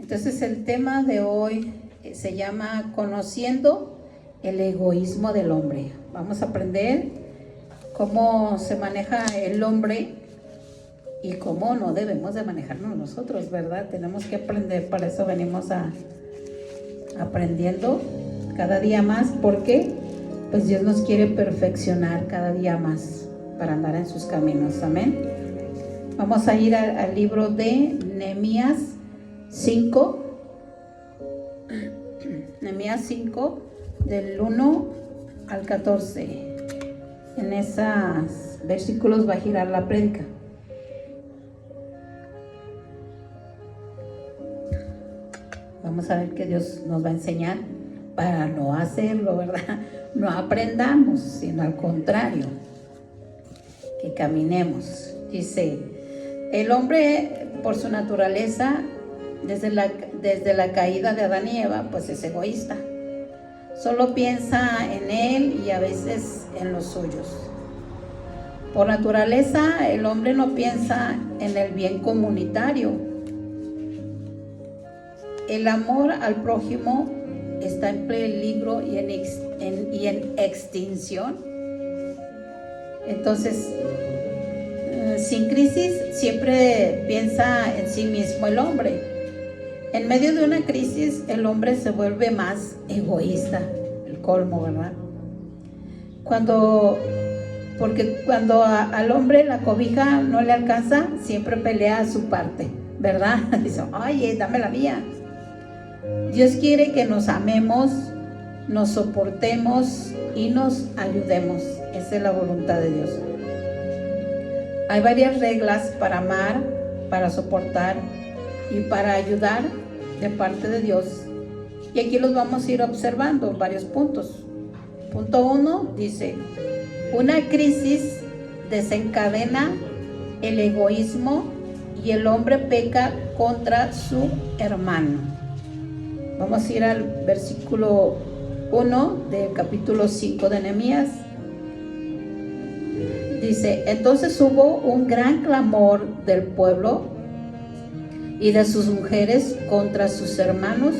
Entonces el tema de hoy se llama Conociendo el egoísmo del hombre. Vamos a aprender cómo se maneja el hombre y cómo no debemos de manejarnos nosotros, ¿verdad? Tenemos que aprender, para eso venimos aprendiendo cada día más, porque pues Dios nos quiere perfeccionar cada día más para andar en sus caminos, amén. Vamos a ir al libro de Nehemías 5, Nehemías 5, del 1 al 14. En esos versículos va a girar la prédica. Vamos a ver qué Dios nos va a enseñar para no hacerlo, ¿verdad? No aprendamos, sino al contrario, que caminemos. Dice, el hombre por su naturaleza, desde la caída de Adán y Eva, pues es egoísta. Solo piensa en él y a veces en los suyos. Por naturaleza, el hombre no piensa en el bien comunitario. El amor al prójimo está en peligro y en extinción. Entonces, sin crisis, siempre piensa en sí mismo el hombre. En medio de una crisis, el hombre se vuelve más egoísta, el colmo, ¿verdad? Porque cuando al hombre la cobija no le alcanza, siempre pelea a su parte, ¿verdad? Dice, oye, dame la mía. Dios quiere que nos amemos, nos soportemos y nos ayudemos. Esa es la voluntad de Dios. Hay varias reglas para amar, para soportar y para ayudar de parte de Dios. Y aquí los vamos a ir observando en varios puntos. Punto 1 dice, una crisis desencadena el egoísmo y el hombre peca contra su hermano. Vamos a ir al versículo 1 del capítulo 5 de Nehemías. Dice, entonces hubo un gran clamor del pueblo y de sus mujeres contra sus hermanos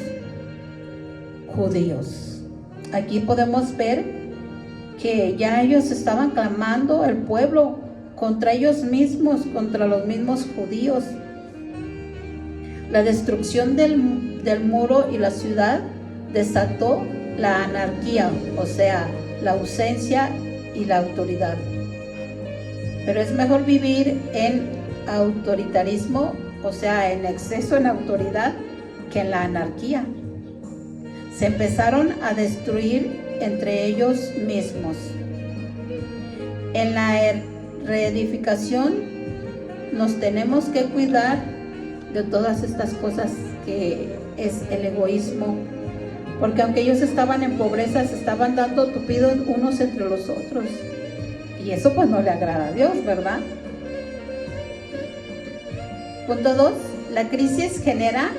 judíos. Aquí podemos ver que ya ellos estaban clamando, el pueblo, contra ellos mismos, contra los mismos judíos. La destrucción del muro y la ciudad desató la anarquía, o sea, la ausencia y la autoridad. Pero es mejor vivir en autoritarismo, o sea, en exceso en autoridad, que en la anarquía. Se empezaron a destruir entre ellos mismos. En la reedificación nos tenemos que cuidar de todas estas cosas que es el egoísmo, porque aunque ellos estaban en pobreza, se estaban dando tupidos unos entre los otros, y eso pues no le agrada a Dios, ¿verdad? Punto 2, la crisis genera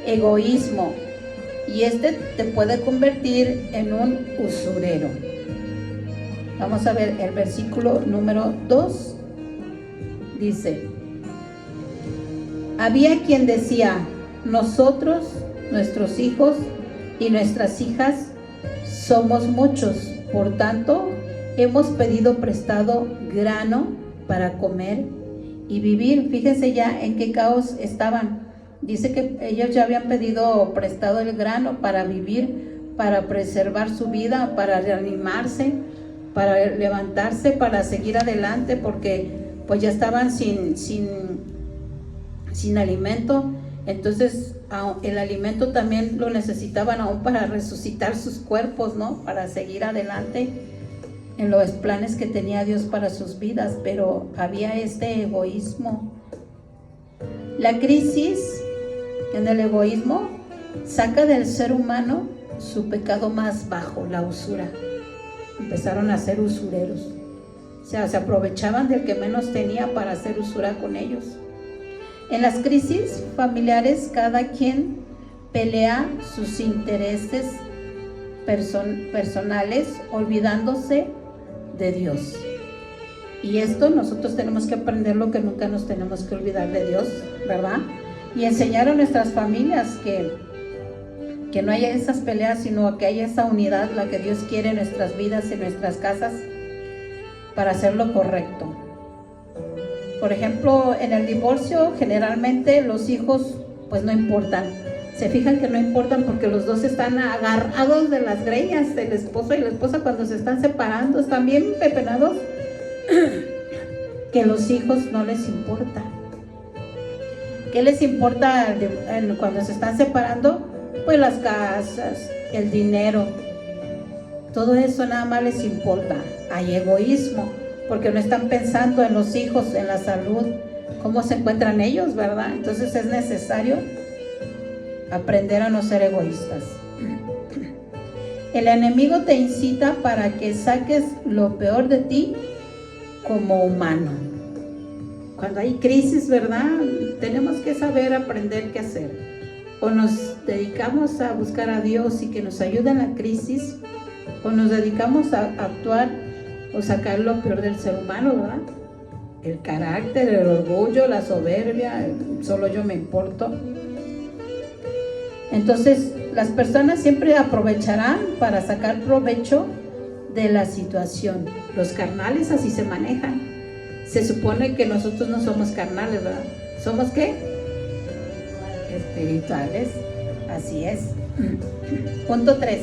egoísmo y te puede convertir en un usurero. Vamos a ver el versículo número 2. Dice, había quien decía, nosotros, nuestros hijos y nuestras hijas somos muchos, por tanto hemos pedido prestado grano para comer y vivir. Fíjense ya en qué caos estaban. Dice que ellos ya habían pedido prestado el grano para vivir, para preservar su vida, para reanimarse, para levantarse, para seguir adelante, porque pues ya estaban sin alimento. Entonces el alimento también lo necesitaban aún para resucitar sus cuerpos, ¿no? Para seguir adelante en los planes que tenía Dios para sus vidas, pero había este egoísmo. La crisis en el egoísmo saca del ser humano su pecado más bajo, la usura. Empezaron a ser usureros, o sea, se aprovechaban del que menos tenía para hacer usura con ellos. En las crisis familiares, cada quien pelea sus intereses personales, olvidándose de Dios. Y esto nosotros tenemos que aprender, lo que nunca nos tenemos que olvidar de Dios, ¿verdad? y enseñar a nuestras familias que no haya esas peleas, sino que haya esa unidad, la que Dios quiere en nuestras vidas, en nuestras casas, para hacer lo correcto. Por ejemplo, en el divorcio generalmente los hijos pues no importan. Se fijan que no importan porque los dos están agarrados de las greñas, el esposo y la esposa, cuando se están separando, están bien pepenados, que los hijos no les importa. ¿Qué les importa cuando se están separando? Pues las casas, el dinero, todo eso nada más les importa. Hay egoísmo, porque no están pensando en los hijos, en la salud, cómo se encuentran ellos, ¿verdad? Entonces es necesario aprender a no ser egoístas. El enemigo te incita para que saques lo peor de ti como humano. Cuando hay crisis, ¿verdad? Tenemos que saber aprender qué hacer. O nos dedicamos a buscar a Dios y que nos ayude en la crisis, o nos dedicamos a actuar o sacar lo peor del ser humano, ¿verdad? El carácter, el orgullo, la soberbia, solo yo me importo. Entonces, las personas siempre aprovecharán para sacar provecho de la situación. Los carnales así se manejan. Se supone que nosotros no somos carnales, ¿verdad? ¿Somos qué? Espirituales, así es. Punto 3.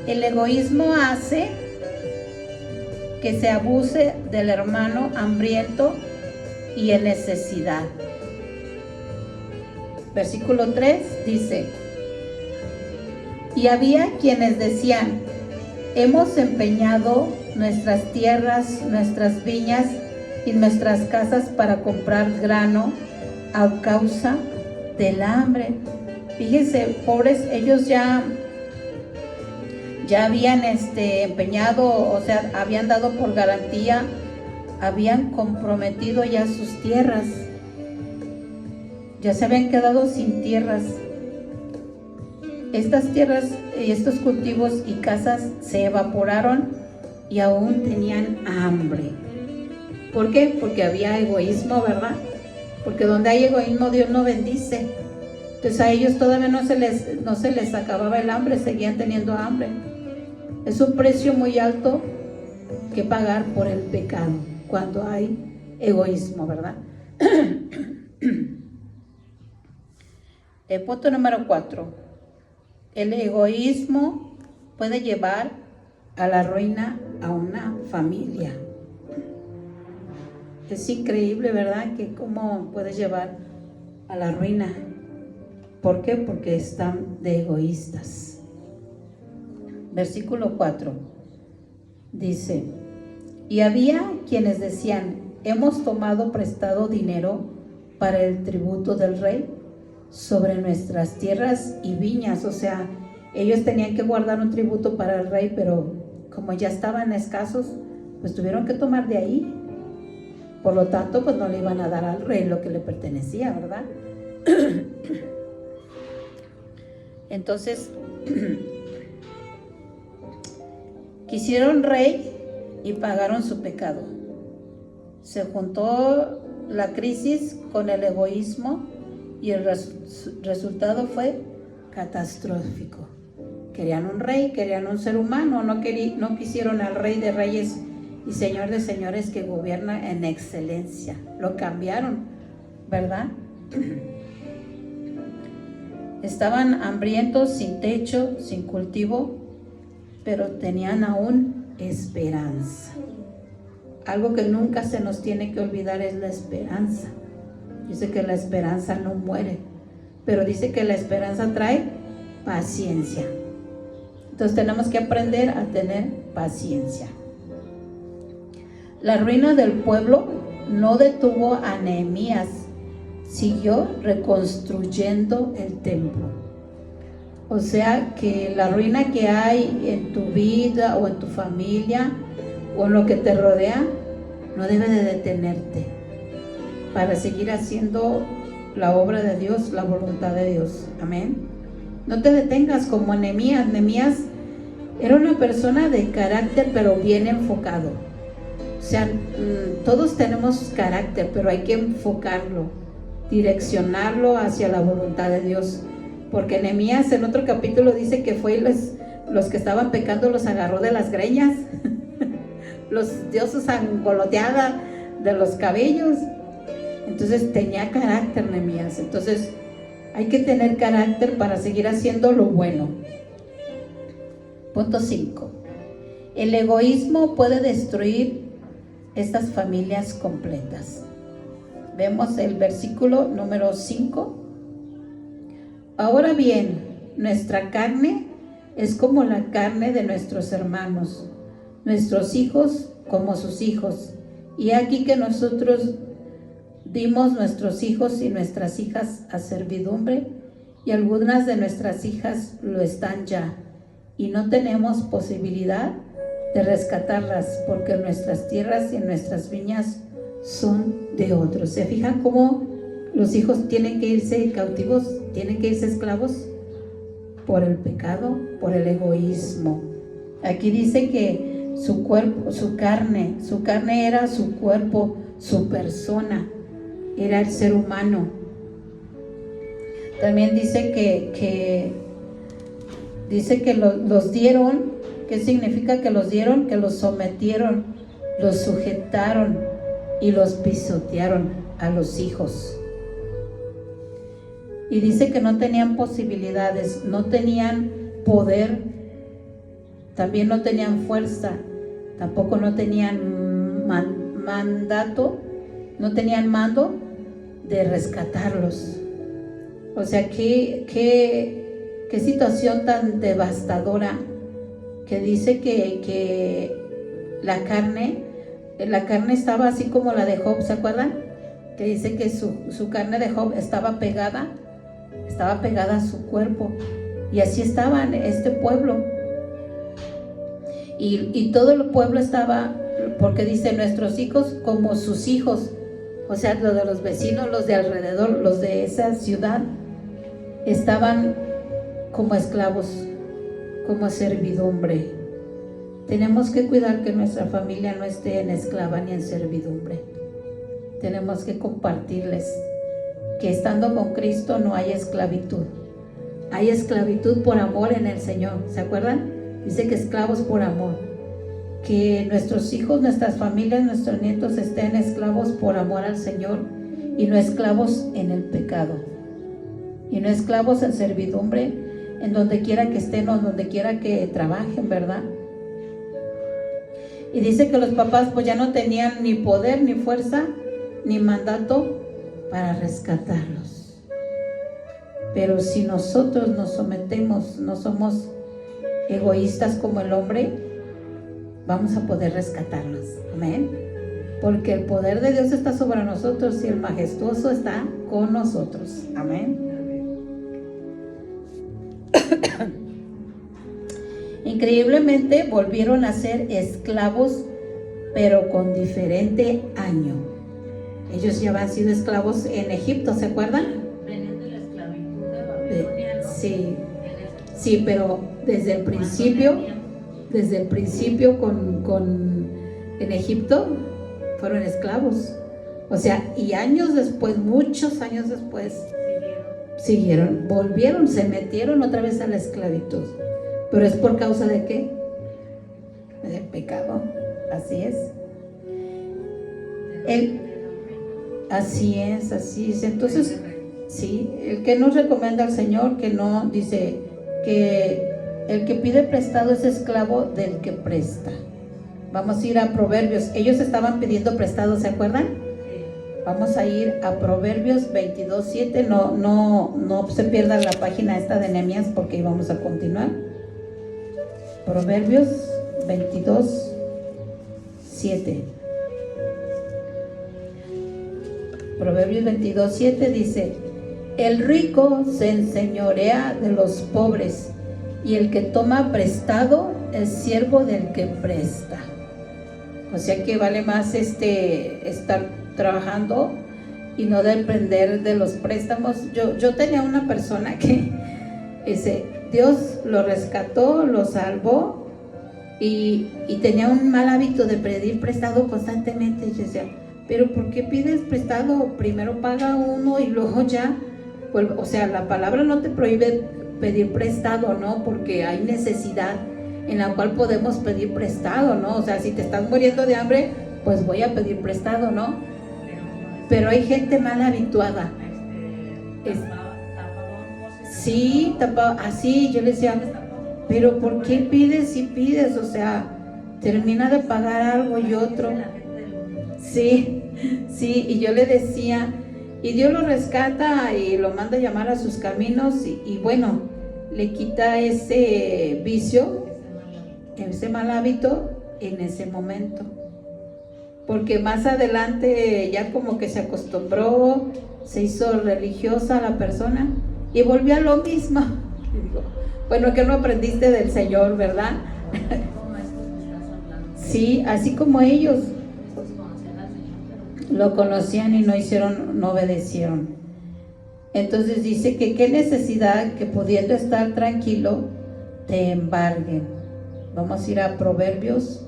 El egoísmo hace que se abuse del hermano hambriento y en necesidad. Versículo 3 dice: y había quienes decían: hemos empeñado nuestras tierras, nuestras viñas y nuestras casas para comprar grano a causa del hambre. Fíjense, pobres, ellos ya habían empeñado, o sea, habían dado por garantía, habían comprometido ya sus tierras, ya se habían quedado sin tierras. Estas tierras y estos cultivos y casas se evaporaron y aún tenían hambre. ¿Por qué? Porque había egoísmo, ¿verdad? Porque donde hay egoísmo, Dios no bendice. Entonces a ellos todavía no se les acababa el hambre, seguían teniendo hambre. Es un precio muy alto que pagar por el pecado cuando hay egoísmo, ¿verdad? El punto número 4. El egoísmo puede llevar a la ruina a una familia. Es increíble, ¿verdad? Que cómo puede llevar a la ruina. ¿Por qué? Porque están de egoístas. Versículo 4 dice: y había quienes decían: hemos tomado prestado dinero para el tributo del rey sobre nuestras tierras y viñas. O sea, ellos tenían que guardar un tributo para el rey, pero como ya estaban escasos, pues tuvieron que tomar de ahí. Por lo tanto, pues no le iban a dar al rey lo que le pertenecía, ¿verdad? Entonces, quisieron rey y pagaron su pecado. Se juntó la crisis con el egoísmo y el resultado fue catastrófico. Querían un rey, querían un ser humano, no quisieron al rey de reyes y señor de señores que gobierna en excelencia. Lo cambiaron, ¿verdad? Estaban hambrientos, sin techo, sin cultivo, pero tenían aún esperanza. Algo que nunca se nos tiene que olvidar es la esperanza. Dice que la esperanza no muere, pero dice que la esperanza trae paciencia. Entonces tenemos que aprender a tener paciencia. La ruina del pueblo no detuvo a Nehemías, siguió reconstruyendo el templo. O sea que la ruina que hay en tu vida o en tu familia o en lo que te rodea no debe de detenerte para seguir haciendo la obra de Dios, la voluntad de Dios. Amén. No te detengas como Nehemías. Nehemías era una persona de carácter, pero bien enfocado. O sea, todos tenemos carácter, pero hay que enfocarlo direccionarlo hacia la voluntad de Dios. Porque Nehemías en otro capítulo dice que fue los que estaban pecando los agarró de las greñas, los dio su sangoloteada de los cabellos. Entonces tenía carácter Nehemías. Entonces hay que tener carácter para seguir haciendo lo bueno. Punto 5. El egoísmo puede destruir estas familias completas. Vemos el versículo número 5. Ahora bien, nuestra carne es como la carne de nuestros hermanos, nuestros hijos como sus hijos. Y aquí que nosotros dimos nuestros hijos y nuestras hijas a servidumbre, y algunas de nuestras hijas lo están ya, y no tenemos posibilidad de rescatarlas, porque nuestras tierras y nuestras viñas son de otros. ¿Se fijan cómo los hijos tienen que irse cautivos, tienen que irse esclavos? Por el pecado, por el egoísmo. Aquí dice que su cuerpo, su carne era su cuerpo, su persona, era el ser humano. También dice que los dieron. ¿Qué significa que los dieron? Que los sometieron, los sujetaron y los pisotearon a los hijos. Y dice que no tenían posibilidades, no tenían poder, también no tenían fuerza, tampoco no tenían mandato, no tenían mando de rescatarlos. O sea, qué situación tan devastadora, que dice que la carne estaba así como la de Job, ¿se acuerdan? Que dice que su carne de Job estaba pegada a su cuerpo, y así estaba este pueblo, y todo el pueblo estaba, porque dice nuestros hijos como sus hijos, o sea, los de los vecinos, los de alrededor, los de esa ciudad, estaban como esclavos, como servidumbre. Tenemos que cuidar que nuestra familia no esté en esclava ni en servidumbre. Tenemos que compartirles que estando con Cristo no hay esclavitud. Hay esclavitud por amor en el Señor. ¿Se acuerdan? Dice que esclavos por amor. Que nuestros hijos, nuestras familias, nuestros nietos estén esclavos por amor al Señor, y no esclavos en el pecado, y no esclavos en servidumbre, en donde quiera que estén o donde quiera que trabajen, ¿verdad? Y dice que los papás pues ya no tenían ni poder, ni fuerza, ni mandato para rescatarlos. Pero si nosotros nos sometemos, no somos egoístas como el hombre, vamos a poder rescatarlos. Amén. Porque el poder de Dios está sobre nosotros y el majestuoso está con nosotros. Amén. Increíblemente volvieron a ser esclavos, pero con diferente año. Ellos ya habían sido esclavos en Egipto, ¿se acuerdan? Venían de la esclavitud de Babilonia, ¿no? Sí, pero desde el principio en Egipto fueron esclavos. O sea, y años después, muchos años después, volvieron, se metieron otra vez a la esclavitud. Pero es por causa de ¿qué? Del pecado. Así es. Así es. Entonces, sí, el que nos recomienda al Señor, que no, dice que el que pide prestado es esclavo del que presta. Vamos a ir a Proverbios. Ellos estaban pidiendo prestado, ¿se acuerdan? Vamos a ir a Proverbios 22:7. No se pierdan la página esta de Nehemías, porque ahí vamos a continuar. Proverbios 22:7. Proverbios 22:7 dice: el rico se enseñorea de los pobres, y el que toma prestado es siervo del que presta. O sea que vale más estar trabajando y no depender de los préstamos. Yo tenía una persona que Dios lo rescató, lo salvó, y tenía un mal hábito de pedir prestado constantemente. Yo decía, pero ¿por qué pides prestado? Primero paga uno y luego ya, pues, o sea, la palabra no te prohíbe pedir prestado, ¿no? Porque hay necesidad en la cual podemos pedir prestado, ¿no? O sea, si te estás muriendo de hambre, pues voy a pedir prestado, ¿no? Pero hay gente mal habituada. Sí, así, yo le decía, pero ¿por qué pides si pides? O sea, termina de pagar algo y otro. Sí, y yo le decía, y Dios lo rescata y lo manda a llamar a sus caminos y bueno, le quita ese vicio, ese mal hábito en ese momento. Porque más adelante ya como que se acostumbró, se hizo religiosa la persona y volvió a lo mismo. Y digo, bueno, que no aprendiste del Señor, ¿verdad? Sí, así como ellos lo conocían y no obedecieron. Entonces dice que qué necesidad que pudiendo estar tranquilo te embarguen. Vamos a ir a Proverbios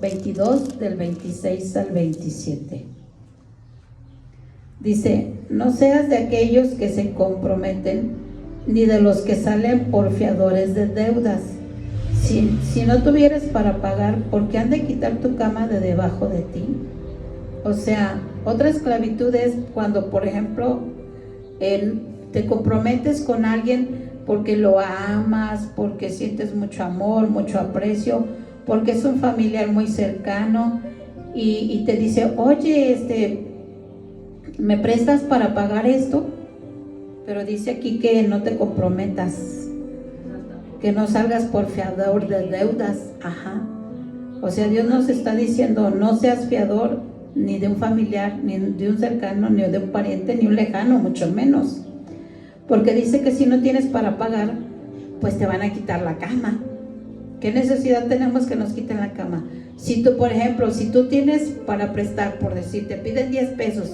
22 del 26 al 27. Dice, no seas de aquellos que se comprometen, ni de los que salen por fiadores de deudas. Si no tuvieres para pagar, ¿por qué han de quitar tu cama de debajo de ti? O sea, otra esclavitud es cuando, por ejemplo, te comprometes con alguien porque lo amas, porque sientes mucho amor, mucho aprecio, porque es un familiar muy cercano y te dice, oye, ¿me prestas para pagar esto? Pero dice aquí que no te comprometas, que no salgas por fiador de deudas. Ajá. O sea, Dios nos está diciendo, no seas fiador ni de un familiar, ni de un cercano, ni de un pariente, ni un lejano, mucho menos. Porque dice que si no tienes para pagar, pues te van a quitar la cama. ¿Qué necesidad tenemos que nos quiten la cama? Si tú, por ejemplo, si tú tienes para prestar, por decir, te piden 10 pesos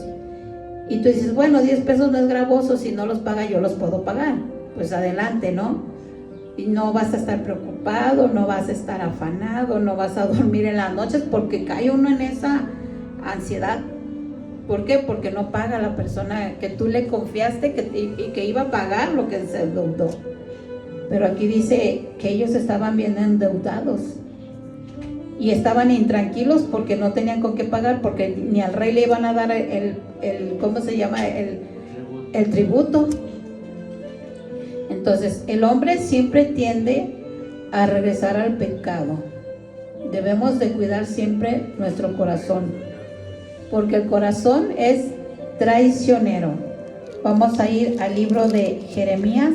y tú dices, bueno, 10 pesos no es gravoso, si no los paga yo los puedo pagar, pues adelante, ¿no? Y no vas a estar preocupado, no vas a estar afanado, no vas a dormir en las noches porque cae uno en esa ansiedad. ¿Por qué? Porque no paga la persona que tú le confiaste y que iba a pagar lo que se endeudó. Pero aquí dice que ellos estaban bien endeudados y estaban intranquilos porque no tenían con qué pagar, porque ni al rey le iban a dar ¿cómo se llama? El tributo. Entonces, el hombre siempre tiende a regresar al pecado. Debemos de cuidar siempre nuestro corazón, porque el corazón es traicionero. Vamos a ir al libro de Jeremías.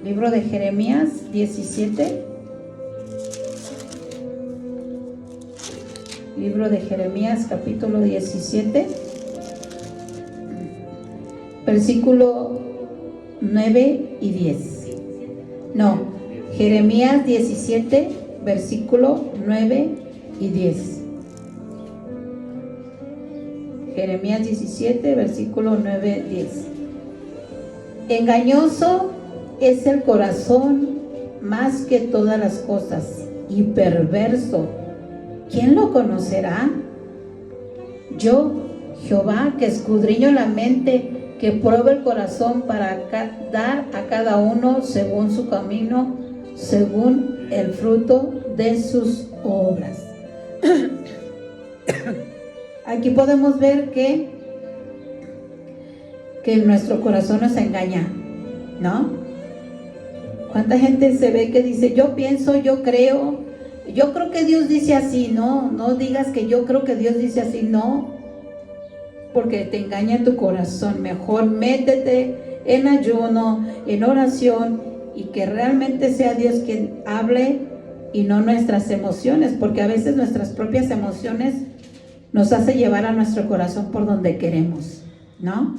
Libro de Jeremías 17. Libro de Jeremías, capítulo 17. Versículo 9 y 10. No, Jeremías 17, versículo 9 y 10. Jeremías 17, versículo 9 y 10. Engañoso es el corazón más que todas las cosas y perverso. ¿Quién lo conocerá? Yo, Jehová, que escudriño la mente, que pruebo el corazón para dar a cada uno según su camino, según el fruto de sus obras. Aquí podemos ver que nuestro corazón nos engaña, ¿no? ¿Cuánta gente se ve que dice, yo pienso, yo creo que Dios dice así? No digas que yo creo que Dios dice así, no, porque te engaña tu corazón. Mejor métete en ayuno, en oración, y que realmente sea Dios quien hable y no nuestras emociones, porque a veces nuestras propias emociones nos hace llevar a nuestro corazón por donde queremos, ¿no?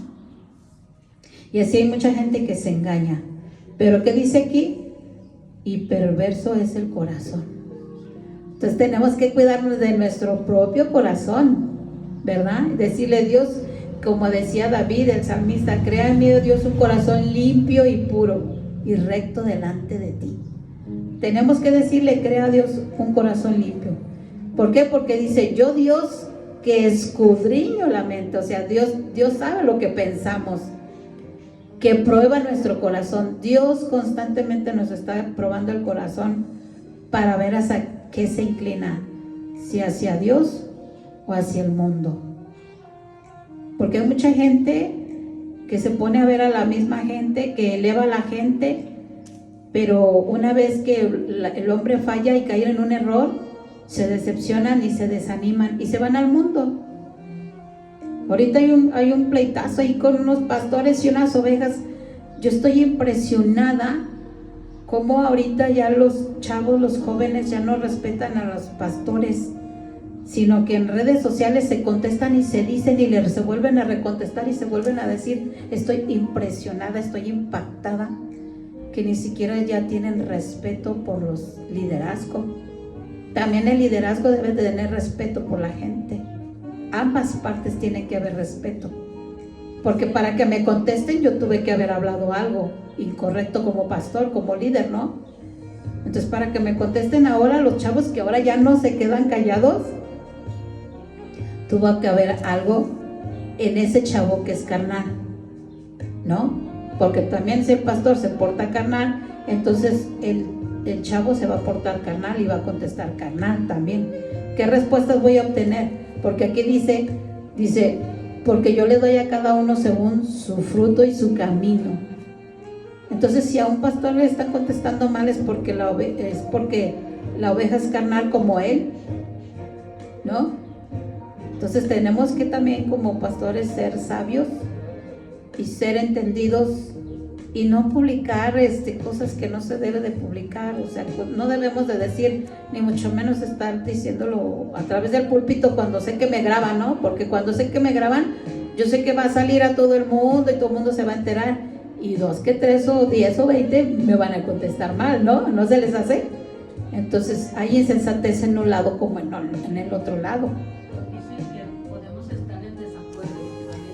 Y así hay mucha gente que se engaña. Pero ¿qué dice aquí? Y perverso es el corazón. Entonces tenemos que cuidarnos de nuestro propio corazón, ¿verdad? Decirle, Dios, como decía David, el salmista, crea en mí, oh Dios, un corazón limpio y puro y recto delante de ti. Tenemos que decirle, crea a Dios un corazón limpio. ¿Por qué? Porque dice, yo Dios que escudriño la mente, o sea, Dios sabe lo que pensamos, que prueba nuestro corazón. Dios constantemente nos está probando el corazón para ver hacia qué se inclina, si hacia Dios o hacia el mundo. Porque hay mucha gente que se pone a ver a la misma gente, que eleva a la gente, pero una vez que el hombre falla y cae en un error, se decepcionan y se desaniman y se van al mundo. Ahorita hay un pleitazo ahí con unos pastores y unas ovejas. Yo estoy impresionada cómo ahorita ya los chavos, los jóvenes ya no respetan a los pastores, sino que en redes sociales se contestan y se dicen y se vuelven a recontestar y se vuelven a decir. Estoy impresionada, estoy impactada, que ni siquiera ya tienen respeto por los liderazgos. También el liderazgo debe de tener respeto por la gente. Ambas partes tienen que haber respeto, porque para que me contesten yo tuve que haber hablado algo incorrecto como pastor, como líder, ¿no? Entonces, para que me contesten ahora los chavos que ahora ya no se quedan callados, tuvo que haber algo en ese chavo que es carnal, ¿no? Porque también si el pastor se porta carnal, entonces el chavo se va a portar carnal y va a contestar carnal también. ¿Qué respuestas voy a obtener? Porque aquí dice, porque yo le doy a cada uno según su fruto y su camino. Entonces, si a un pastor le está contestando mal es porque la oveja es carnal como él, ¿no? Entonces tenemos que también como pastores ser sabios y ser entendidos y no publicar cosas que no se debe de publicar. O sea, no debemos de decir, ni mucho menos estar diciéndolo a través del púlpito cuando sé que me graban, ¿no? Porque cuando sé que me graban, yo sé que va a salir a todo el mundo y todo el mundo se va a enterar, y 2 que 3 o 10 o 20 me van a contestar mal, ¿no? ¿No se les hace? Entonces hay insensatez en un lado como en el otro lado. Dicen que podemos estar en desacuerdo.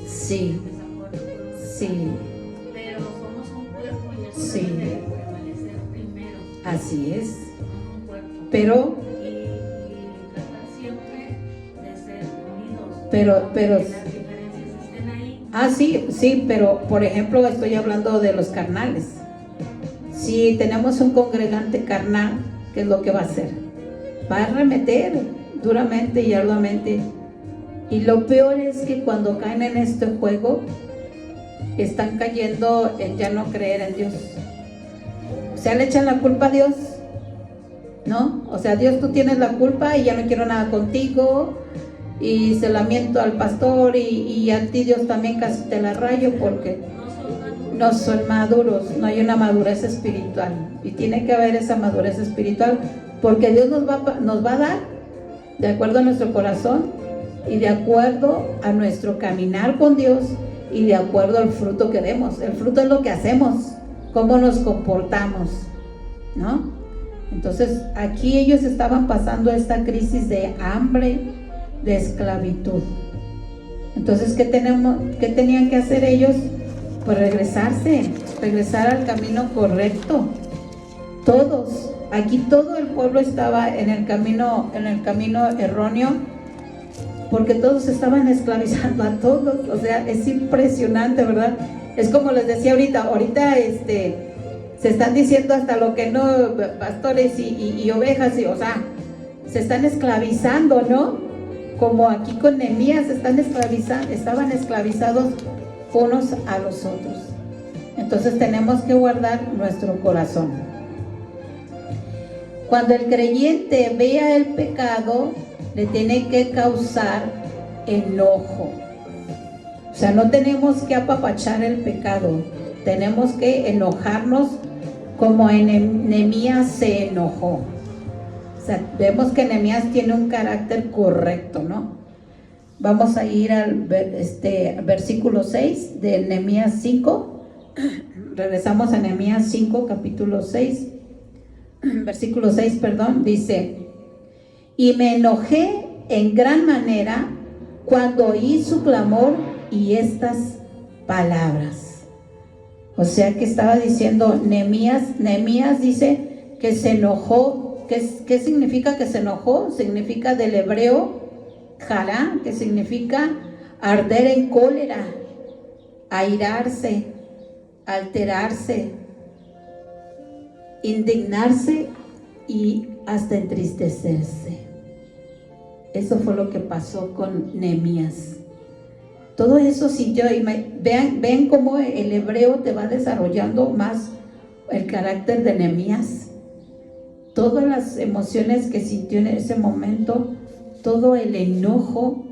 Sí, sí. Pero somos un cuerpo y eso Sí. debe de prevalecer primero. Así es. Somos un cuerpo. Pero Y tratar siempre de ser unidos. Pero- aunque las diferencias estén ahí. sí, pero por ejemplo estoy hablando de los carnales. Si tenemos un congregante carnal, ¿qué es lo que va a hacer? Va a arremeter duramente y arduamente. Y lo peor es que cuando caen en este juego, están cayendo en ya no creer en Dios. O sea, le echan la culpa a Dios, ¿no? O sea, Dios, tú tienes la culpa y ya no quiero nada contigo. Y se lamento al pastor y a ti Dios también casi te la rayo porque no son maduros, no hay una madurez espiritual. Y tiene que haber esa madurez espiritual porque Dios nos va a dar de acuerdo a nuestro corazón y de acuerdo a nuestro caminar con Dios y de acuerdo al fruto que demos. El fruto es lo que hacemos, cómo nos comportamos, ¿no? Entonces aquí ellos estaban pasando esta crisis de hambre, de esclavitud. Entonces, ¿qué tenían que hacer ellos? Pues regresar al camino correcto. Todos, aquí todo el pueblo estaba en el camino erróneo, porque todos estaban esclavizando a todos. O sea, es impresionante, ¿verdad? Es como les decía ahorita se están diciendo hasta lo que no, pastores y ovejas, o sea, se están esclavizando, ¿no? Como aquí con Nehemías estaban esclavizados unos a los otros. Entonces tenemos que guardar nuestro corazón. Cuando el creyente vea el pecado, le tiene que causar enojo. O sea, no tenemos que apapachar el pecado, tenemos que enojarnos como Nehemías se enojó. O sea, vemos que Nehemías tiene un carácter correcto, ¿no? Vamos a ir al versículo 6 de Nehemías 5. Regresamos a Nehemías 5, capítulo 6. Versículo 6, perdón, dice: y me enojé en gran manera cuando oí su clamor y estas palabras. O sea que estaba diciendo Nehemías dice que se enojó ¿Qué significa que se enojó? Significa del hebreo jará, que significa arder en cólera, airarse, alterarse, indignarse y hasta entristecerse. Eso fue lo que pasó con Nehemías. Todo eso sintió, y vean cómo el hebreo te va desarrollando más el carácter de Nehemías. Todas las emociones que sintió en ese momento, todo el enojo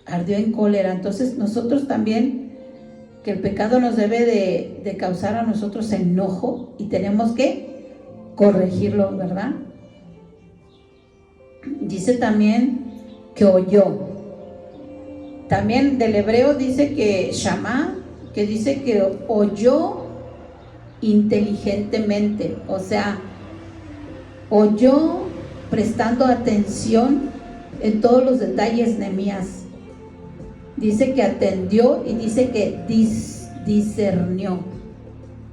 ardió en cólera. Entonces nosotros también, que el pecado nos debe de causar a nosotros enojo y tenemos que corregirlo, ¿verdad? Dice también que oyó. También del hebreo dice que Shamá, que dice que oyó inteligentemente, o sea, oyó prestando atención en todos los detalles Nehemías. Dice que atendió y dice que discernió.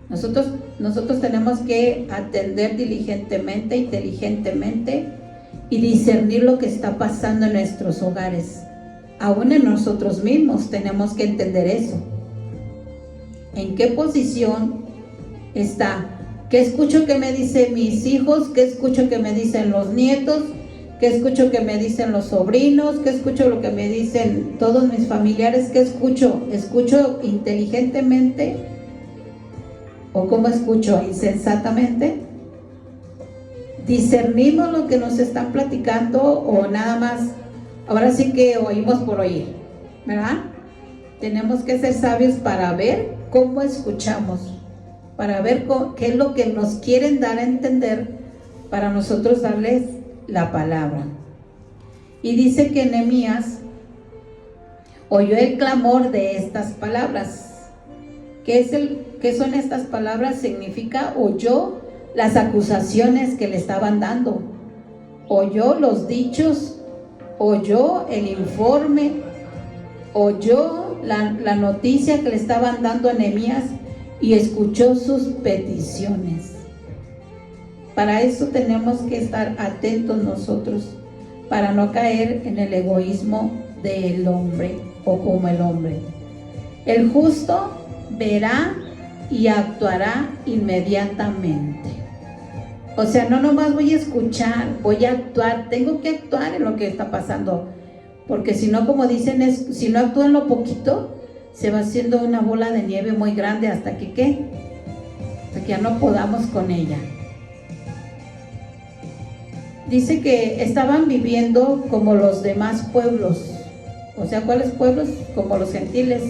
Nosotros tenemos que atender diligentemente, inteligentemente y discernir lo que está pasando en nuestros hogares. Aún en nosotros mismos tenemos que entender eso. ¿En qué posición está? ¿Qué escucho que me dicen mis hijos? ¿Qué escucho que me dicen los nietos? ¿Qué escucho que me dicen los sobrinos? ¿Qué escucho lo que me dicen todos mis familiares? ¿Qué escucho? ¿Escucho inteligentemente? ¿O cómo escucho? ¿Insensatamente? ¿Discernimos lo que nos están platicando o nada más? Ahora sí que oímos por oír, ¿verdad? Tenemos que ser sabios para ver cómo escuchamos, para ver qué es lo que nos quieren dar a entender, para nosotros darles la palabra. Y dice que Nehemías oyó el clamor de estas palabras. ¿Qué son estas palabras? Significa oyó las acusaciones que le estaban dando, oyó los dichos, oyó el informe, oyó la noticia que le estaban dando a Nehemías y escuchó sus peticiones. Para eso tenemos que estar atentos nosotros, para no caer en el egoísmo del hombre o como el hombre. El justo verá y actuará inmediatamente. O sea, no nomás voy a escuchar, voy a actuar, tengo que actuar en lo que está pasando, porque si no, como dicen, si no actúo en lo poquito, se va haciendo una bola de nieve muy grande hasta que ya no podamos con ella. Dice que estaban viviendo como los demás pueblos. O sea, ¿cuáles pueblos? Como los gentiles,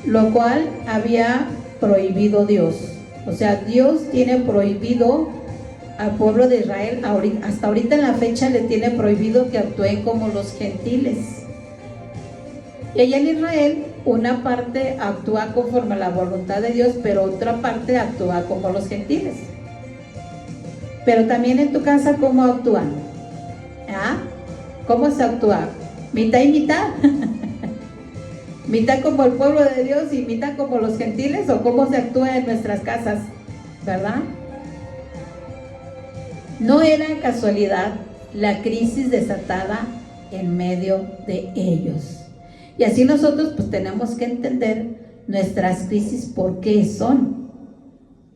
lo cual había prohibido Dios. O sea, Dios tiene prohibido al pueblo de Israel, hasta ahorita en la fecha le tiene prohibido que actúen como los gentiles. Y allá en Israel, una parte actúa conforme a la voluntad de Dios, pero otra parte actúa como los gentiles. Pero también en tu casa, ¿cómo actúan? ¿Ah? ¿Cómo se actúa? ¿Mitad y mitad? ¿Mitad como el pueblo de Dios y mitad como los gentiles? ¿O cómo se actúa en nuestras casas? ¿Verdad? No era casualidad la crisis desatada en medio de ellos. Y así nosotros pues tenemos que entender nuestras crisis por qué son.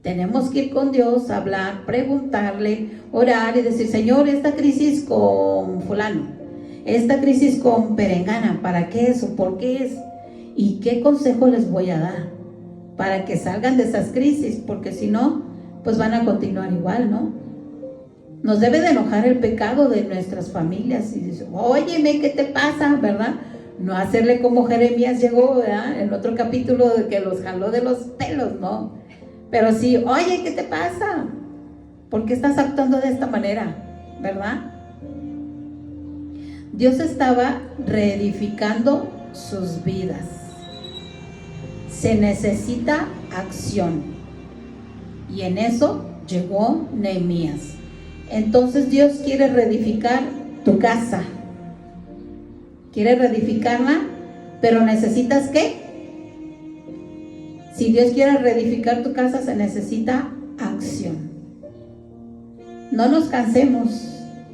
Tenemos que ir con Dios, hablar, preguntarle, orar y decir: Señor, esta crisis con fulano, esta crisis con perengana, ¿para qué es o por qué es? ¿Y qué consejo les voy a dar para que salgan de esas crisis? Porque si no, pues van a continuar igual, ¿no? Nos debe de enojar el pecado de nuestras familias y dice: óyeme, ¿qué te pasa? ¿Verdad? No hacerle como Jeremías llegó, ¿verdad? En otro capítulo, de que los jaló de los pelos, ¿no? Pero sí, oye, ¿qué te pasa? ¿Por qué estás actuando de esta manera? ¿Verdad? Dios estaba reedificando sus vidas. Se necesita acción. Y en eso llegó Nehemías. Entonces Dios quiere reedificar tu casa. Quiere reedificarla, pero necesitas ¿qué? Si Dios quiere reedificar tu casa, se necesita acción. no nos cansemos.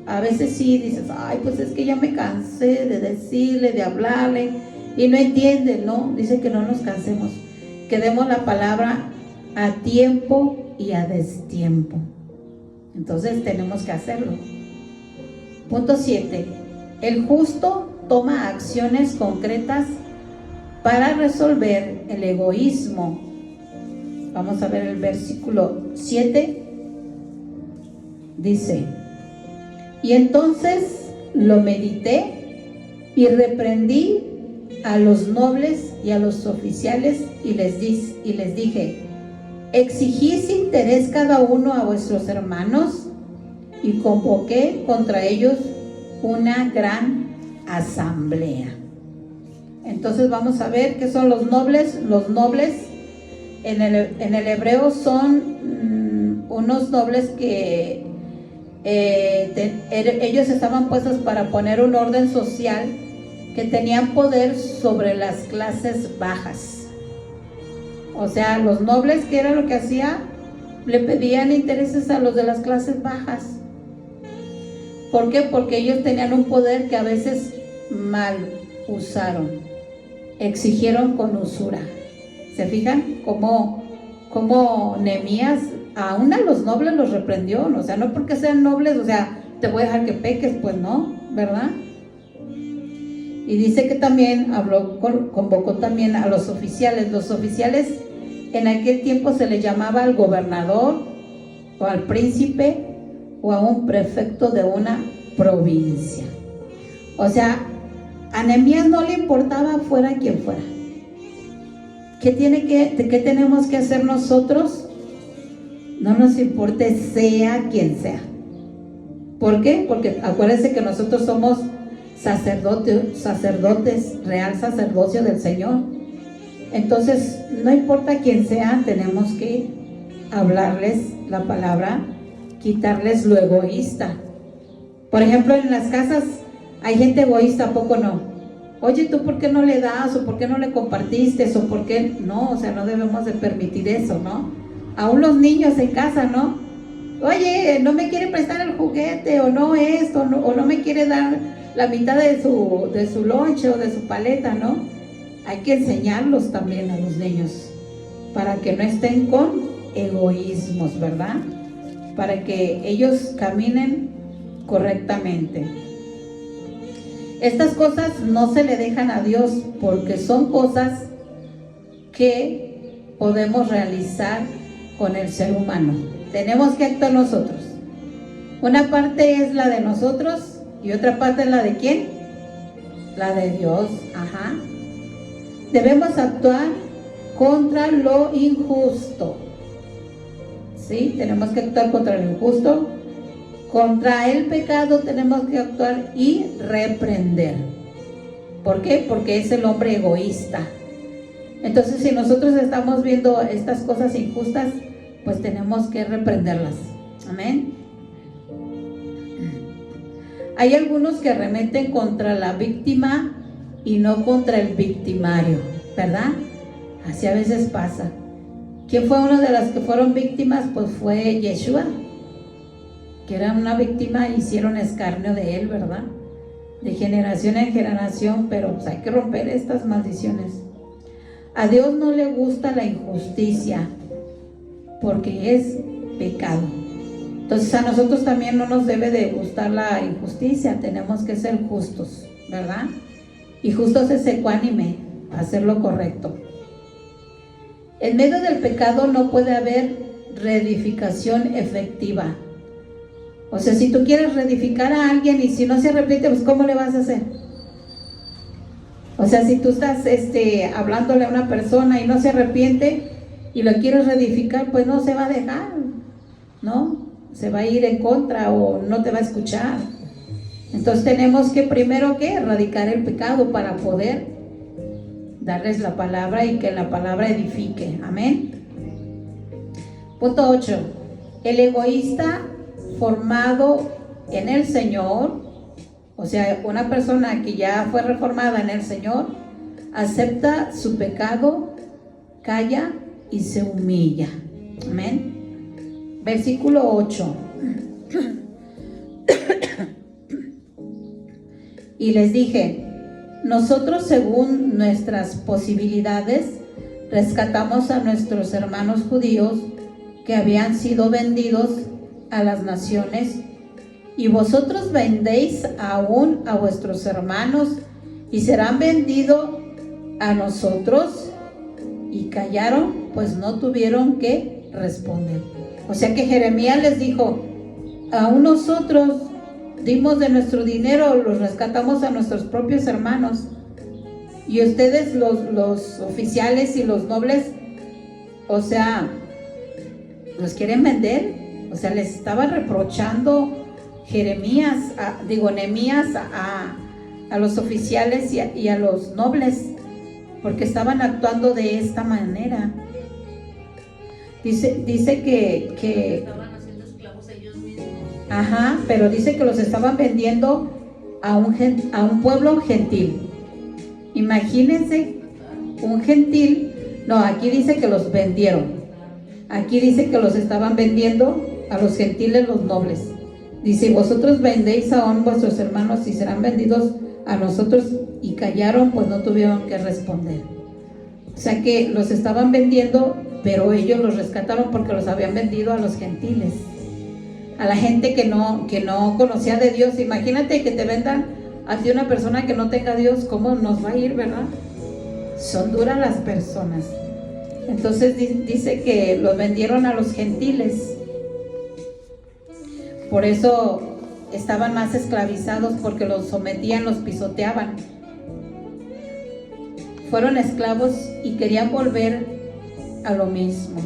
A veces sí dices, ay, pues es que ya me cansé de decirle, de hablarle, y no entiende, no, dice que no nos cansemos, que demos la palabra a tiempo y a destiempo. Entonces tenemos que hacerlo. Punto 7. El justo toma acciones concretas para resolver el egoísmo. Vamos a ver el versículo 7. Dice: y entonces lo medité y reprendí a los nobles y a los oficiales y les dije: exigís interés cada uno a vuestros hermanos, y convoqué contra ellos una gran asamblea. Entonces vamos a ver qué son los nobles. Los nobles en el hebreo son unos nobles que ellos estaban puestos para poner un orden social, que tenían poder sobre las clases bajas. O sea, los nobles, ¿qué era lo que hacía? Le pedían intereses a los de las clases bajas. ¿Por qué? Porque ellos tenían un poder que a veces mal usaron, exigieron con usura. ¿Se fijan? Como Nehemías aún a los nobles los reprendió, o sea, no porque sean nobles, o sea, te voy a dejar que peques, pues no, ¿verdad? Y dice que también convocó también a los oficiales. Los oficiales en aquel tiempo se les llamaba al gobernador o al príncipe o a un prefecto de una provincia. O sea, a Nehemías no le importaba fuera quien fuera. ¿Qué tenemos que hacer nosotros? No nos importe sea quien sea. ¿Por qué? Porque acuérdense que nosotros somos sacerdotes, real sacerdocio del Señor. Entonces, no importa quién sea, tenemos que hablarles la palabra, quitarles lo egoísta. Por ejemplo, en las casas hay gente egoísta, ¿a poco no? Oye, ¿tú por qué no le das? ¿O por qué no le compartiste? ¿O por qué? No, o sea, no debemos de permitir eso, ¿no? Aún los niños en casa, ¿no? Oye, no me quiere prestar el juguete, o no esto, no, o no me quiere dar la mitad de su lonche o de su paleta, ¿no? Hay que enseñarlos también a los niños para que no estén con egoísmos, ¿verdad? Para que ellos caminen correctamente. Estas cosas no se le dejan a Dios, porque son cosas que podemos realizar con el ser humano. Tenemos que actuar nosotros. Una parte es la de nosotros y otra parte es la de ¿quién? La de Dios. Ajá. Debemos actuar contra lo injusto. ¿Sí? Tenemos que actuar contra lo injusto. Contra el pecado tenemos que actuar y reprender. ¿Por qué? Porque es el hombre egoísta. Entonces, si nosotros estamos viendo estas cosas injustas, pues tenemos que reprenderlas. Amén. Hay algunos que arremeten contra la víctima y no contra el victimario, ¿verdad? Así a veces pasa. ¿Quién fue una de las que fueron víctimas? Pues fue Yeshua, que era una víctima, hicieron escarnio de él, ¿verdad? De generación en generación, pero pues hay que romper estas maldiciones. A Dios no le gusta la injusticia, porque es pecado. Entonces a nosotros también no nos debe de gustar la injusticia, tenemos que ser justos, ¿verdad? Y justos es ecuánime, hacer lo correcto. En medio del pecado no puede haber reedificación efectiva. O sea, si tú quieres reedificar a alguien y si no se arrepiente, pues ¿cómo le vas a hacer? O sea, si tú estás hablándole a una persona y no se arrepiente y lo quieres reedificar, pues no se va a dejar, ¿no? Se va a ir en contra o no te va a escuchar. Entonces tenemos que primero que erradicar el pecado para poder darles la palabra y que la palabra edifique. Amén. Punto 8. El egoísta formado en el Señor, o sea, una persona que ya fue reformada en el Señor, acepta su pecado, calla y se humilla. Amén. Versículo 8. Y les dije, nosotros según nuestras posibilidades rescatamos a nuestros hermanos judíos que habían sido vendidos a las naciones, y vosotros vendéis aún a vuestros hermanos y serán vendidos a nosotros. Y callaron, pues no tuvieron que responder. O sea que Jeremías les dijo, aún nosotros dimos de nuestro dinero, los rescatamos a nuestros propios hermanos, y ustedes los oficiales y los nobles, o sea, los quieren vender. O sea, les estaba reprochando Nehemías a los oficiales y a los nobles, porque estaban actuando de esta manera. Dice que estaban haciendo esclavos ellos mismos. Ajá, pero dice que los estaban vendiendo a un pueblo gentil. Imagínense, un gentil. No, aquí dice que los vendieron. Aquí dice que los estaban vendiendo a los gentiles, los nobles. Dice, vosotros vendéis aún vuestros hermanos y serán vendidos a nosotros. Y callaron, pues no tuvieron que responder. O sea que los estaban vendiendo, pero ellos los rescataron porque los habían vendido a los gentiles, a la gente que no conocía de Dios. Imagínate que te vendan a ti una persona que no tenga Dios, ¿cómo nos va a ir, verdad? Son duras las personas. Entonces dice que los vendieron a los gentiles. Por eso estaban más esclavizados, porque los sometían, los pisoteaban. Fueron esclavos y querían volver a lo mismo.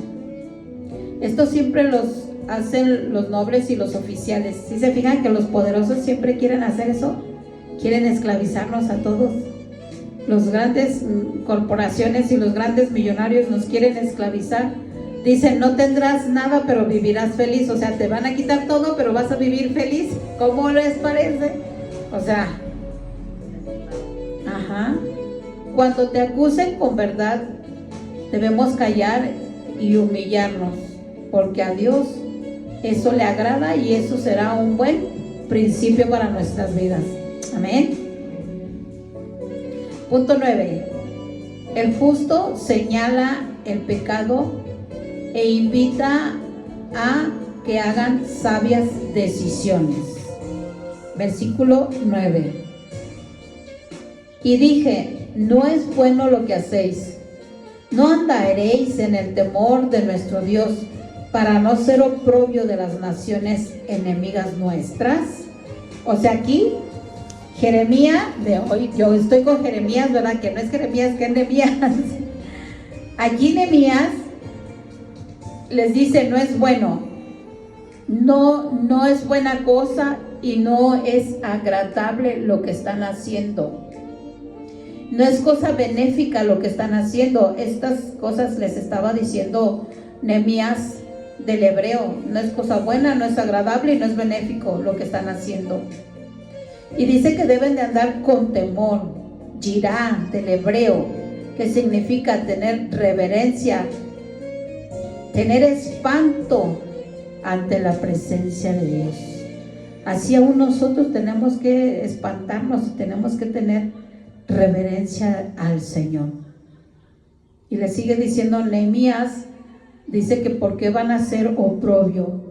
Esto siempre los hacen los nobles y los oficiales. Si se fijan que los poderosos siempre quieren hacer eso, quieren esclavizarnos a todos. Las grandes corporaciones y los grandes millonarios nos quieren esclavizar. Dicen, no tendrás nada, pero vivirás feliz. O sea, te van a quitar todo, pero vas a vivir feliz. ¿Cómo les parece? O sea, ajá. Cuando te acusen con verdad, debemos callar y humillarnos, porque a Dios eso le agrada y eso será un buen principio para nuestras vidas. Amén. Punto 9. El justo señala el pecado e invita a que hagan sabias decisiones. Versículo 9. Y dije, no es bueno lo que hacéis. No andaréis en el temor de nuestro Dios, para no ser oprobio de las naciones enemigas nuestras. O sea, aquí Jeremías, de hoy, yo estoy con Jeremías, ¿verdad? Que no es Jeremías, que es Nehemías. Aquí Nehemías les dice, no es bueno, no es buena cosa y no es agradable lo que están haciendo. No es cosa benéfica lo que están haciendo. Estas cosas les estaba diciendo Nehemías del hebreo. No es cosa buena, no es agradable y no es benéfico lo que están haciendo. Y dice que deben de andar con temor, yirá del hebreo, que significa tener reverencia, tener espanto ante la presencia de Dios. Así aún nosotros tenemos que espantarnos, tenemos que tener reverencia al Señor. Y le sigue diciendo Nehemías, dice que por qué van a ser oprobio.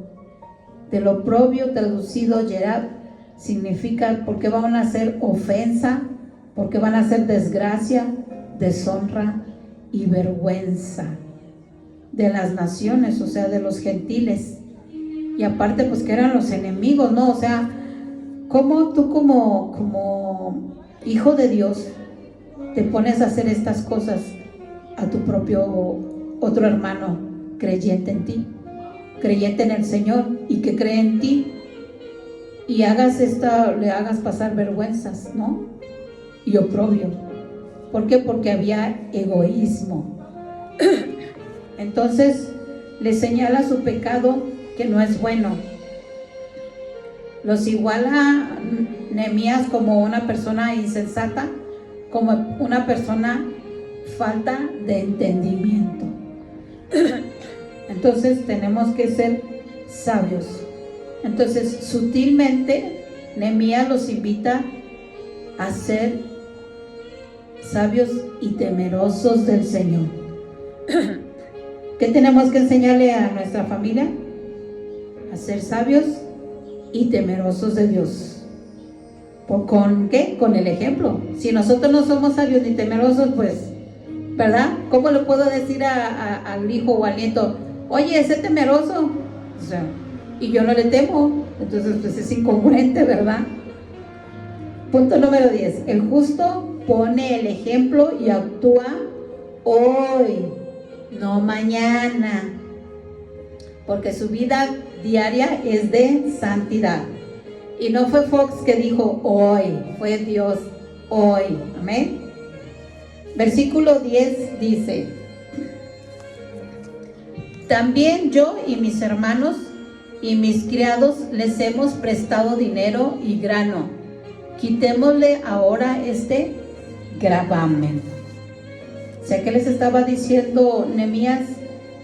Del oprobio traducido yerab significa por qué van a ser ofensa, por qué van a ser desgracia, deshonra y vergüenza de las naciones, o sea, de los gentiles. Y aparte pues que eran los enemigos, ¿no? O sea, ¿cómo tú como hijo de Dios te pones a hacer estas cosas a tu propio otro hermano creyente en ti, creyente en el Señor y que cree en ti, y le hagas pasar vergüenzas, ¿no? Y oprobio? ¿Por qué? Porque había egoísmo. Entonces le señala su pecado, que no es bueno. Los iguala Nehemías como una persona insensata, como una persona falta de entendimiento. Entonces tenemos que ser sabios. Entonces, sutilmente, Nehemías los invita a ser sabios y temerosos del Señor. ¿Qué tenemos que enseñarle a nuestra familia? A ser sabios y temerosos de Dios. ¿Con qué? Con el ejemplo. Si nosotros no somos sabios ni temerosos, pues, ¿verdad? ¿Cómo le puedo decir al hijo o al nieto, oye, sé temeroso? O sea, y yo no le temo. Entonces, pues es incongruente, ¿verdad? Punto número 10. El justo pone el ejemplo y actúa hoy, no mañana, porque su vida diaria es de santidad. Y no fue Fox que dijo hoy, fue Dios hoy. Amén. Versículo 10 dice: también yo y mis hermanos y mis criados les hemos prestado dinero y grano. Quitémosle ahora este gravamen. O sea, ¿qué les estaba diciendo Nehemías?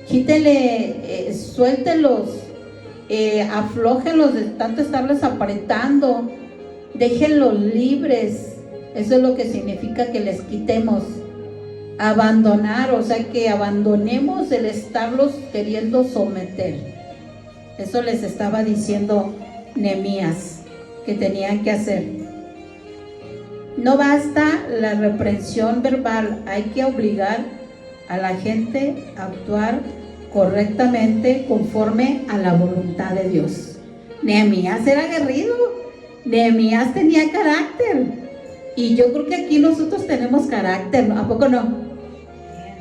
Quítenle, suéltenlos, aflójenlos de tanto estarles apretando, déjenlos libres. Eso es lo que significa que les quitemos. Abandonar, o sea, que abandonemos el estarlos queriendo someter. Eso les estaba diciendo Nehemías que tenían que hacer. No basta la reprensión verbal, hay que obligar a la gente a actuar correctamente conforme a la voluntad de Dios. Nehemías era aguerrido, Nehemías tenía carácter, y yo creo que aquí nosotros tenemos carácter, ¿no? ¿A poco no?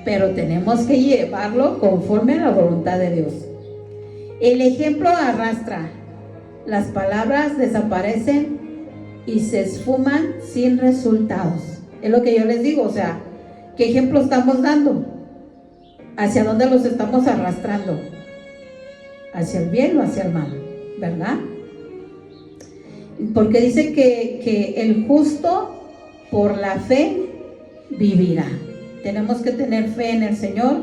Pero tenemos que llevarlo conforme a la voluntad de Dios. El ejemplo arrastra, las palabras desaparecen y se esfuman sin resultados. Es lo que yo les digo, o sea, ¿qué ejemplo estamos dando? ¿Hacia dónde los estamos arrastrando? ¿Hacia el bien o hacia el mal? ¿Verdad? Porque dice que el justo por la fe vivirá. Tenemos que tener fe en el Señor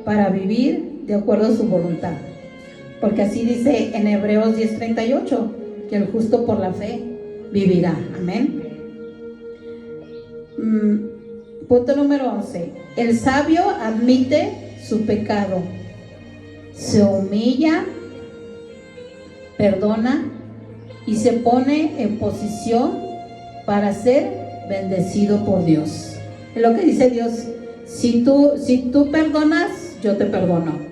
para vivir de acuerdo a su voluntad. Porque así dice en Hebreos 10:38, que el justo por la fe vivirá. Amén. Punto número 11. El sabio admite su pecado, se humilla, perdona y se pone en posición para ser bendecido por Dios. Es lo que dice Dios. Si tú perdonas, yo te perdono.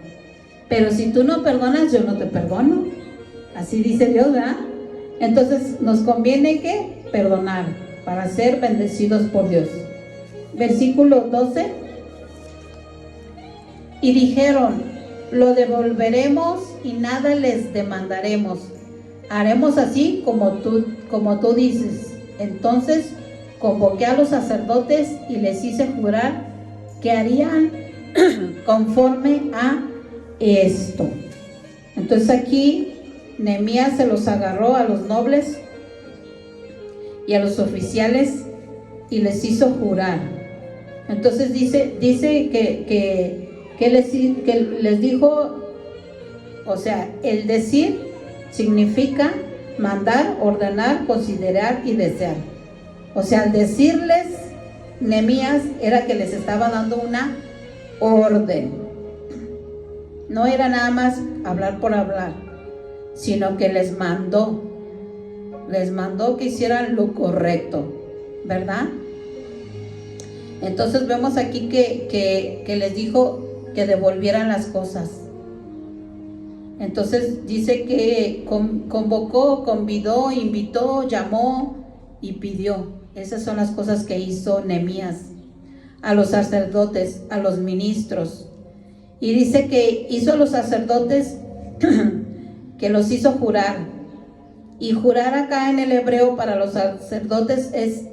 Pero si tú no perdonas, yo no te perdono. Así dice Dios, ¿verdad? Entonces nos conviene que perdonar para ser bendecidos por Dios. Versículo 12. Y dijeron, lo devolveremos y nada les demandaremos. Haremos así como tú dices. Entonces convoqué a los sacerdotes y les hice jurar que harían conforme a esto. Entonces aquí Nehemías se los agarró a los nobles y a los oficiales y les hizo jurar. Entonces dice que les dijo, o sea, el decir significa mandar, ordenar, considerar y desear. O sea, al decirles Nehemías era que les estaba dando una orden. No era nada más hablar por hablar, sino que les mandó que hicieran lo correcto, ¿verdad? Entonces vemos aquí que les dijo que devolvieran las cosas. Entonces dice que convocó, convidó, invitó, llamó y pidió. Esas son las cosas que hizo Nehemías a los sacerdotes, a los ministros. Y dice que hizo a los sacerdotes que los hizo jurar. Y jurar acá en el hebreo para los sacerdotes es: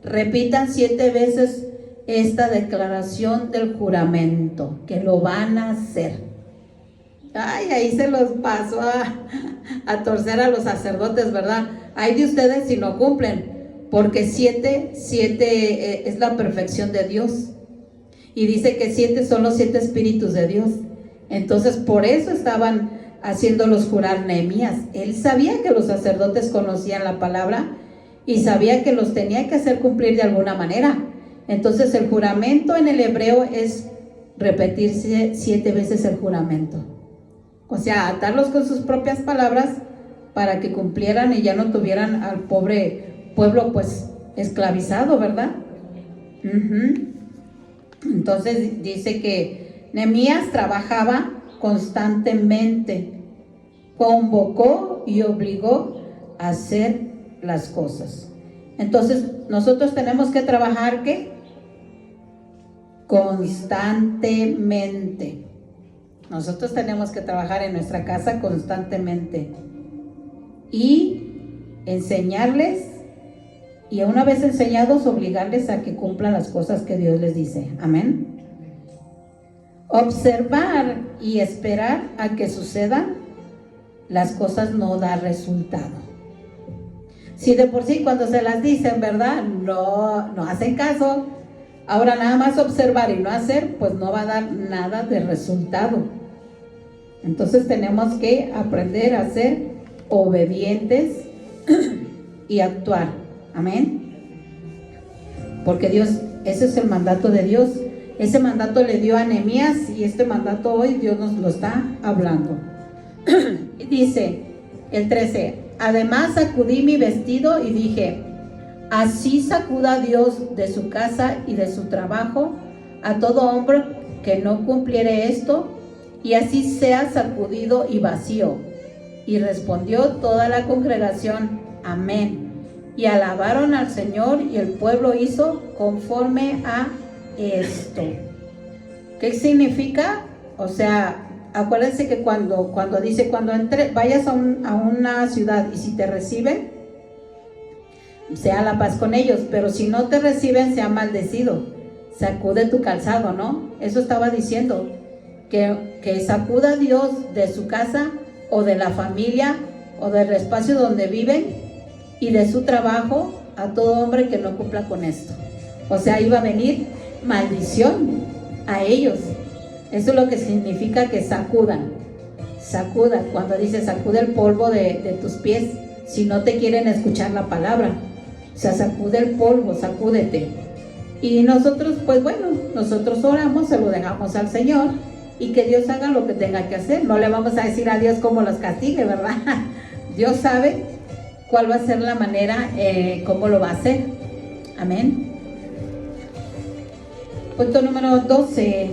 repitan 7 veces esta declaración del juramento, que lo van a hacer. Ay, ahí se los pasó a torcer a los sacerdotes, ¿verdad? Ay de ustedes si no cumplen, porque 7 es la perfección de Dios. Y dice que 7 son los 7 espíritus de Dios. Entonces por eso estaban haciéndolos jurar Nehemías. Él sabía que los sacerdotes conocían la palabra y sabía que los tenía que hacer cumplir de alguna manera. Entonces el juramento en el hebreo es repetirse 7 veces el juramento. O sea, atarlos con sus propias palabras para que cumplieran y ya no tuvieran al pobre pueblo pues esclavizado, ¿verdad? Entonces dice que Nehemías trabajaba constantemente, convocó y obligó a hacer las cosas. Entonces nosotros tenemos que trabajar ¿qué? Constantemente. Nosotros tenemos que trabajar en nuestra casa constantemente y enseñarles, y una vez enseñados, obligarles a que cumplan las cosas que Dios les dice. Amén. Observar y esperar a que sucedan las cosas no da resultado. Si de por sí cuando se las dicen, ¿verdad? No hacen caso. Ahora nada más observar y no hacer, pues no va a dar nada de resultado. Entonces tenemos que aprender a ser obedientes y actuar. Amén. Porque Dios, ese es el mandato de Dios. Ese mandato le dio a Nehemías y este mandato hoy Dios nos lo está hablando. Dice el 13: además sacudí mi vestido y dije, así sacuda Dios de su casa y de su trabajo a todo hombre que no cumpliere esto, y así sea sacudido y vacío. Y respondió toda la congregación, amén. Y alabaron al Señor, y el pueblo hizo conforme a esto. ¿Qué significa? O sea, acuérdense que cuando dice, vayas a una ciudad y si te reciben, sea la paz con ellos, pero si no te reciben, sea maldecido. Sacude tu calzado, ¿no? Eso estaba diciendo, que sacuda a Dios de su casa o de la familia o del espacio donde viven y de su trabajo a todo hombre que no cumpla con esto. O sea, iba a venir maldición a ellos. Eso es lo que significa que sacudan. Sacuda, cuando dice sacude el polvo de tus pies, si no te quieren escuchar la palabra. O sea, sacude el polvo, sacúdete. Y nosotros, pues bueno, nosotros oramos, se lo dejamos al Señor y que Dios haga lo que tenga que hacer. No le vamos a decir a Dios cómo los castigue, ¿verdad? Dios sabe cuál va a ser la manera, cómo lo va a hacer. Amén. Punto número 12.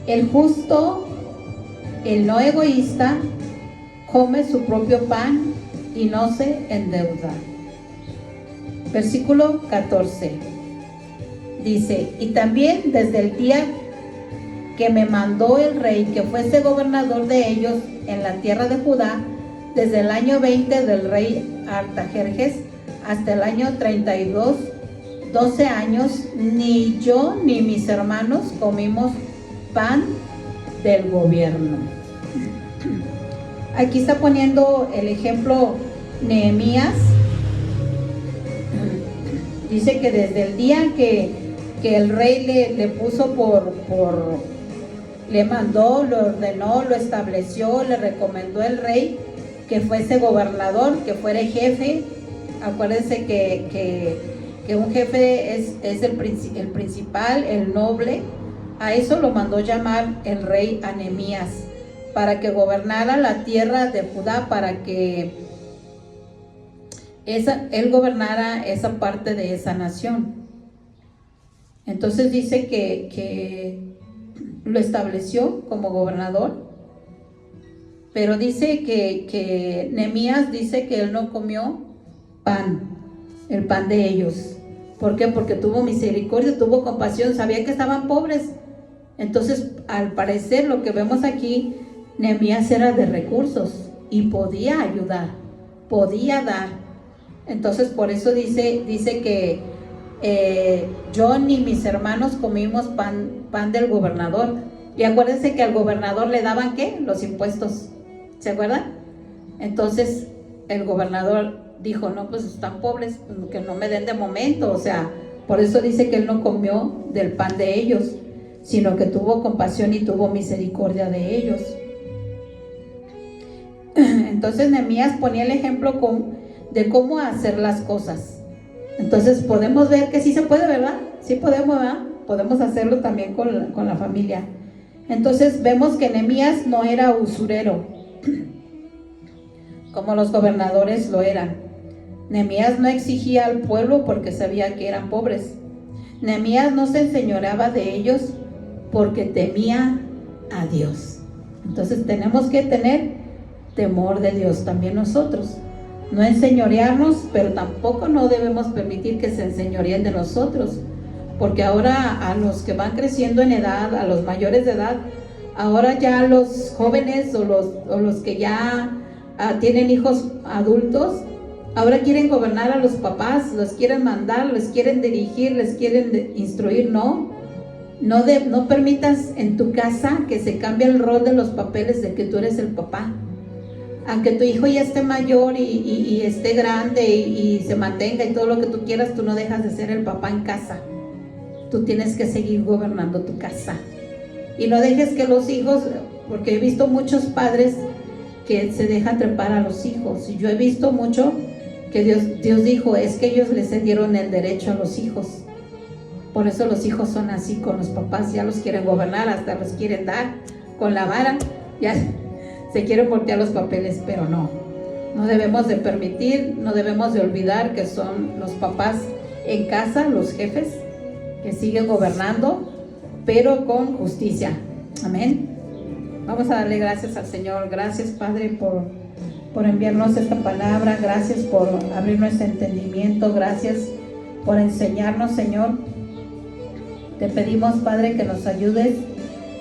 El justo, el no egoísta, come su propio pan y no se endeuda. Versículo 14. Dice, y también desde el día que me mandó el rey que fuese gobernador de ellos en la tierra de Judá, desde el año 20 del rey Artajerjes hasta el año 32, 12 años, ni yo ni mis hermanos comimos pan del gobierno. Aquí está poniendo el ejemplo Nehemías. Dice que desde el día que el rey le puso le mandó, lo ordenó, lo estableció, le recomendó el rey que fuese gobernador, que fuera jefe. Acuérdense que un jefe es el principal, el noble. A eso lo mandó llamar el rey a Nehemías, para que gobernara la tierra de Judá, para que él gobernara esa parte de esa nación. Entonces dice que lo estableció como gobernador, pero dice que Nehemías dice que él no comió el pan de ellos. ¿Por qué? Porque tuvo misericordia, tuvo compasión, sabía que estaban pobres. Entonces, al parecer, lo que vemos aquí, Nehemías era de recursos y podía ayudar, podía dar. Entonces, por eso dice que yo ni mis hermanos comimos pan del gobernador. Y acuérdense que al gobernador le daban ¿qué? Los impuestos. ¿Se acuerdan? Entonces, el gobernador dijo, no, pues están pobres, pues que no me den de momento. O sea, por eso dice que él no comió del pan de ellos, sino que tuvo compasión y tuvo misericordia de ellos. Entonces Nehemías ponía el ejemplo de cómo hacer las cosas. Entonces podemos ver que sí se puede, ¿verdad? Sí podemos, ¿verdad? Podemos hacerlo también con la familia. Entonces vemos que Nehemías no era usurero, como los gobernadores lo eran. Nehemías no exigía al pueblo porque sabía que eran pobres. Nehemías no se enseñoreaba de ellos porque temía a Dios. Entonces tenemos que tener temor de Dios también nosotros. No enseñorearnos, pero tampoco no debemos permitir que se enseñoreen de nosotros, porque ahora a los que van creciendo en edad, a los mayores de edad, ahora ya los jóvenes o los que ya tienen hijos adultos, ahora quieren gobernar a los papás, los quieren mandar, les quieren dirigir, les quieren instruir. No permitas en tu casa que se cambie el rol de los papeles de que tú eres el papá. Aunque tu hijo ya esté mayor y esté grande y se mantenga y todo lo que tú quieras, tú no dejas de ser el papá en casa. Tú tienes que seguir gobernando tu casa. Y no dejes que los hijos, porque he visto muchos padres que se dejan trepar a los hijos. Y yo he visto mucho que Dios dijo, es que ellos les cedieron el derecho a los hijos. Por eso los hijos son así con los papás, ya los quieren gobernar, hasta los quieren dar con la vara, ya se quieren voltear los papeles, pero no debemos de permitir, no debemos de olvidar que son los papás en casa, los jefes, que siguen gobernando, pero con justicia. Amén. Vamos a darle gracias al Señor. Gracias, Padre, por enviarnos esta palabra. Gracias por abrir nuestro entendimiento. Gracias por enseñarnos, Señor. Te pedimos, Padre, que nos ayudes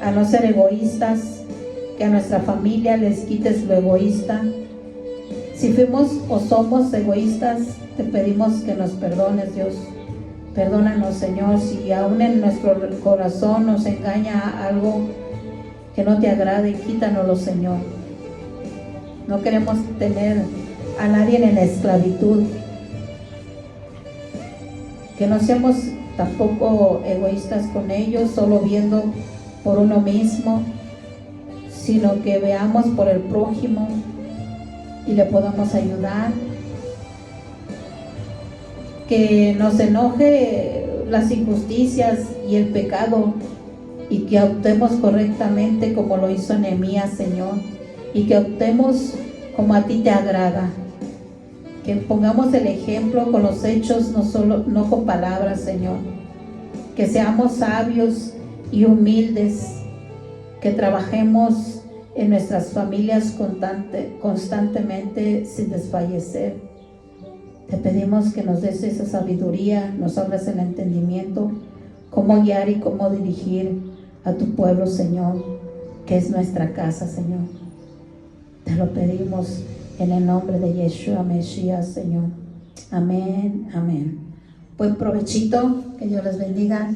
a no ser egoístas, que a nuestra familia les quites lo egoísta. Si fuimos o somos egoístas, te pedimos que nos perdones, Dios. Perdónanos, Señor, si aún en nuestro corazón nos engaña algo que no te agrade, quítanoslo, Señor. No queremos tener a nadie en la esclavitud. Que no seamos tampoco egoístas con ellos, solo viendo por uno mismo, sino que veamos por el prójimo y le podamos ayudar. Que nos enoje las injusticias y el pecado y que actuemos correctamente como lo hizo Nehemías, Señor, y que actuemos como a ti te agrada. Que pongamos el ejemplo con los hechos, no con palabras, Señor. Que seamos sabios y humildes, que trabajemos en nuestras familias constantemente sin desfallecer. Te pedimos que nos des esa sabiduría, nos abras el entendimiento, cómo guiar y cómo dirigir a tu pueblo, Señor, que es nuestra casa, Señor. Te lo pedimos en el nombre de Yeshua Mesías, Señor. Amén, amén. Buen provechito, que Dios les bendiga.